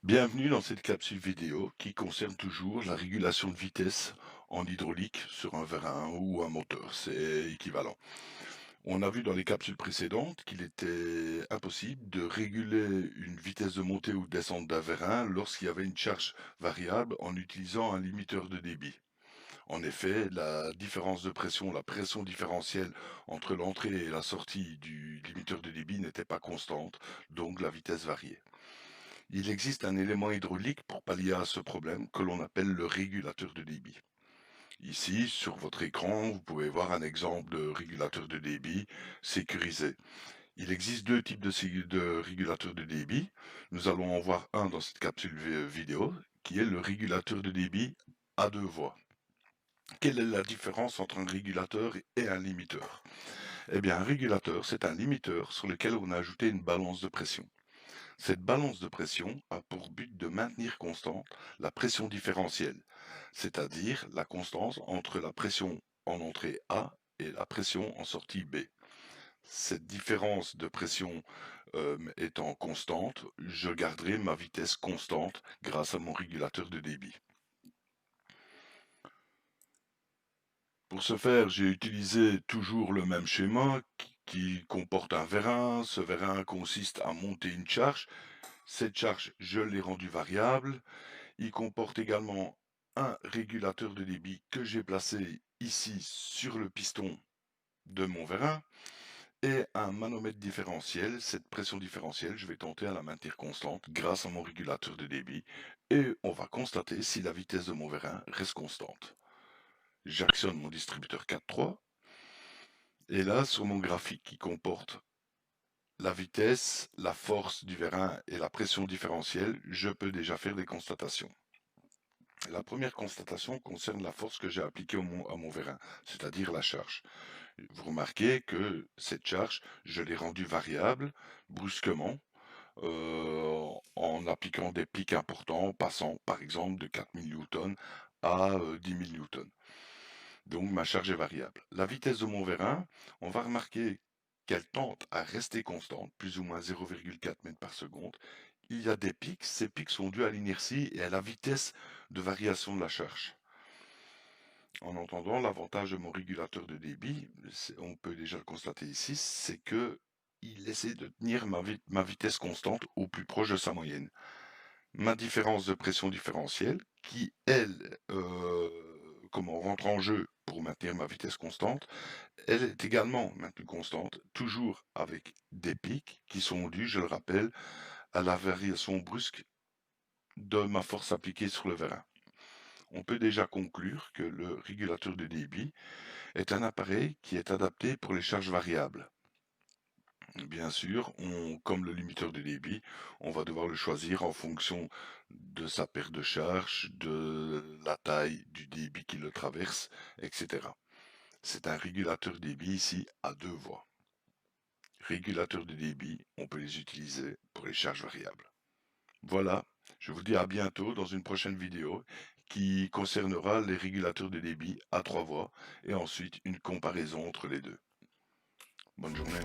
Bienvenue dans cette capsule vidéo qui concerne toujours la régulation de vitesse en hydraulique sur un vérin ou un moteur, c'est équivalent. On a vu dans les capsules précédentes qu'il était impossible de réguler une vitesse de montée ou de descente d'un vérin lorsqu'il y avait une charge variable en utilisant un limiteur de débit. En effet, la différence de pression, la pression différentielle entre l'entrée et la sortie du limiteur de débit n'était pas constante, donc la vitesse variait. Il existe un élément hydraulique pour pallier à ce problème que l'on appelle le régulateur de débit. Ici, sur votre écran, vous pouvez voir un exemple de régulateur de débit sécurisé. Il existe deux types de régulateurs de débit. Nous allons en voir un dans cette capsule vidéo, qui est le régulateur de débit à deux voies. Quelle est la différence entre un régulateur et un limiteur? Eh bien, un régulateur, c'est un limiteur sur lequel on a ajouté une balance de pression. Cette balance de pression a pour but de maintenir constante la pression différentielle, c'est-à-dire la constance entre la pression en entrée A et la pression en sortie B. Cette différence de pression étant constante, je garderai ma vitesse constante grâce à mon régulateur de débit. Pour ce faire, j'ai utilisé toujours le même schéma qui comporte un vérin. Ce vérin consiste à monter une charge. Cette charge, je l'ai rendue variable. Il comporte également un régulateur de débit que j'ai placé ici sur le piston de mon vérin et un manomètre différentiel. Cette pression différentielle, je vais tenter à la maintenir constante grâce à mon régulateur de débit et on va constater si la vitesse de mon vérin reste constante. J'actionne mon distributeur 4.3 et là, sur mon graphique qui comporte la vitesse, la force du vérin et la pression différentielle, je peux déjà faire des constatations. La première constatation concerne la force que j'ai appliquée à mon vérin, c'est-à-dire la charge. Vous remarquez que cette charge, je l'ai rendue variable brusquement en appliquant des pics importants, passant par exemple de 4000 Newton à 10 000 Newton. Donc ma charge est variable. La vitesse de mon vérin, on va remarquer qu'elle tente à rester constante, plus ou moins 0,4 mètres par seconde. Il y a des pics, ces pics sont dus à l'inertie et à la vitesse de variation de la charge. En entendant, l'avantage de mon régulateur de débit, on peut déjà le constater ici, c'est que il essaie de tenir ma vitesse constante au plus proche de sa moyenne. Ma différence de pression différentielle, qui, elle, rentre en jeu pour maintenir ma vitesse constante, elle est également maintenue constante, toujours avec des pics qui sont dus, je le rappelle, à la variation brusque de ma force appliquée sur le vérin. On peut déjà conclure que le régulateur de débit est un appareil qui est adapté pour les charges variables. Bien sûr, comme le limiteur de débit, on va devoir le choisir en fonction de sa perte de charge, de la taille du débit qui le traverse, etc. C'est un régulateur de débit ici à deux voies. Régulateurs de débit, on peut les utiliser pour les charges variables. Voilà, je vous dis à bientôt dans une prochaine vidéo qui concernera les régulateurs de débit à trois voies et ensuite une comparaison entre les deux. Bonne journée.